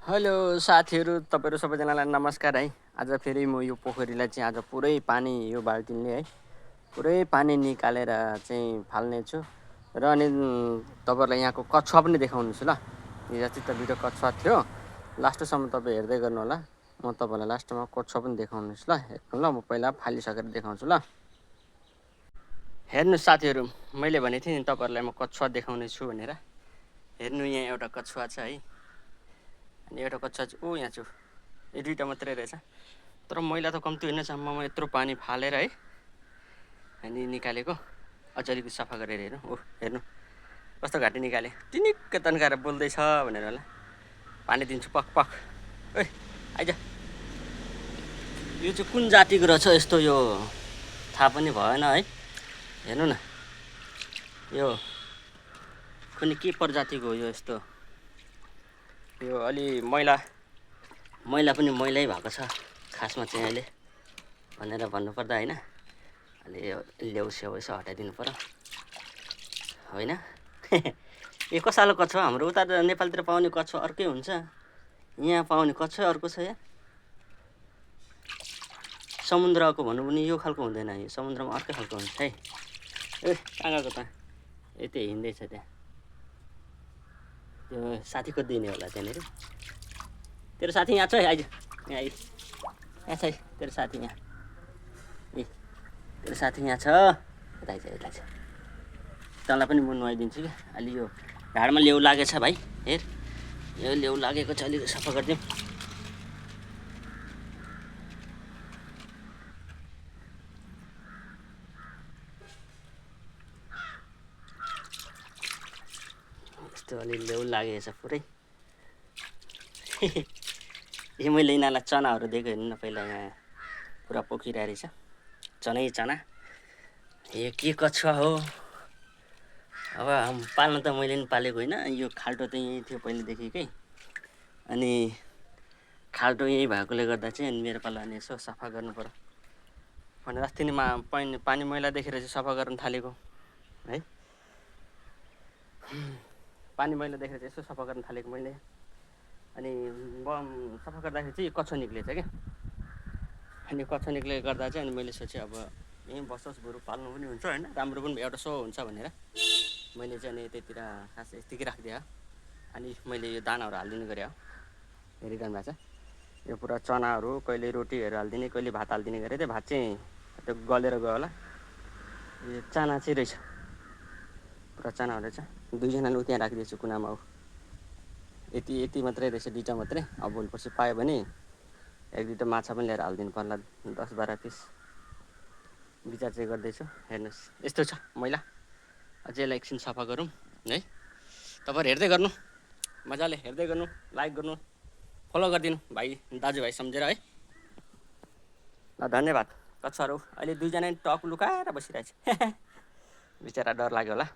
Hello साथीहरू, तपाईँहरू सबैजनालाई नमस्कार है। आज फेरि म यो पोखरीलाई चाहिँ आज पुरै पानी यो बाल्टिनले है पुरै पानी निकालेर चाहिँ फाल्ने छु र अनि तपाईँहरूलाई यहाँको कछुवा पनि देखाउनेछु ल। हिजो चाहिँ त भिडियो कछुवा थियो, लास्टसम्म तपाईँ हेर्दै गर्नु होला। म तपाईँलाई लास्टमा कछुवा पनि देखाउनेछु ल। हेर्नु ल, म पहिला फालिसकेर देखाउँछु ल। हेर्नु साथीहरू, मैले भनेको थिएँ नि तपाईँहरूलाई म कछुवा देखाउने छु भनेर। हेर्नु, यहाँ एउटा कछुवा छ है, अनि एउटा कछुवा चाहिँ यहाँ छु। यो दुईवटा मात्रै रहेछ, तर मैला त कम्ती होइन। सम्ममा यत्रो पानी फालेर है अनि निकालेको। अझ अलिकति सफा गरेर हेर्नु। हेर्नु कस्तो घाँटी निकाले, टिनिक्क तन्काएर बोल्दैछ भनेर होला। पानी दिन्छु पक पक। ओइ आइज। यो चाहिँ कुन जातिको रहेछ यस्तो, यो थाहा पनि भएन है। हेर्नु न, यो कुनै के प्रजातिको हो यो यस्तो। यो अलि मैला पनि मैलै भएको छ खासमा चाहिँ अहिले भनेर भन्नुपर्दा होइन। अलि यो ल्याउस्याउ यसो हटाइदिनु पर्यो होइन। यो कसालो कछुवा, हाम्रो उता नेपालतिर पाउने कछुवा अर्कै हुन्छ, यहाँ पाउने कछुवा अर्को छ। यहाँ समुद्रको भन्नु पनि यो खालको हुँदैन, यो समुद्रमा अर्कै खालको हुन्छ है। ए कहाँ गएको त? यति हिँड्दैछ त्यहाँ। त्यो साथी खोजिदिने होला त्यहाँनिर। तेरो साथी यहाँ छ है, आइज यहाँ। यहाँ छ है तेरो साथी यहाँ। ए तेरो साथी यहाँ छ, यता आइज यता आइज। तँलाई पनि म नुहाइदिन्छु कि। अलि यो ढाडमा लेउ लागेछ भाइ, हेर यो लेउ लागेको छ, अलिक सफा गरिदिउँ। यस्तो अलि लेउ लागेको छ पुरै। यो मैले यिनीहरूलाई चनाहरू दिएको हेर्नु न, पहिला यहाँ पुरा पोखिरहेको रहेछ चनै चना। यो के कछुवा हो? अब पाल्न त मैले पनि पालेको होइन। यो खाल्टो त यहीँ थियो पहिलेदेखिकै, अनि खाल्टो यहीँ भएकोले गर्दा चाहिँ अनि मेरो पाला अनि यसो सफा गर्नु पर्यो भनेर अस्ति नै पानी मैला देखेर चाहिँ सफा गर्न थालेको है। पानी मैला देखेर चाहिँ यसो सफा गर्न थालेको मैले। अनि सफा गर्दाखेरि चाहिँ कछुवा निक्लेछ क्या। अनि कछुवा निक्लेको गर्दा चाहिँ अनि मैले सोचेँ अब यहीँ बसोस्, बरु पाल्नु पनि हुन्छ होइन, राम्रो पनि एउटा सो हुन्छ भनेर मैले चाहिँ अनि त्यतिर खास यतिकै राखिदिएँ। अनि मैले यो दानाहरू हालिदिने गरेँ हो, हेरिरहनु भएको छ। यो पुरा चनाहरू, कहिले रोटीहरू हालिदिने, कहिले भात हालिदिने गरेँ। त्यो भात चाहिँ त्यो गलेर गयो होला। यो चाना चाहिँ रहेछ, पुरा चानाहरू रहेछ। दुईजनाले त्यहाँ राखिदिएछु कुनामा। हो यति मात्रै रहेछ, दुईवटा मात्रै। अब भोलिपर्सि पायो भने एक दुईवटा माछा पनि लिएर हालिदिनु पर्ला, 10 12 पिस। विचार चाहिँ गर्दैछु। हेर्नुहोस् यस्तो छ मैला। अझै यसलाई एकछिन सफा गरौँ है। तपाईँहरू हेर्दै गर्नु, मजाले हेर्दै गर्नु, लाइक गर्नु, फलो गरिदिनु भाइ दाजुभाइ सम्झेर है। ल धन्यवाद। कछुवाहरू अहिले दुईजना टक लुकाएर बसिरहेछ। बिचरा डर लाग्यो होला।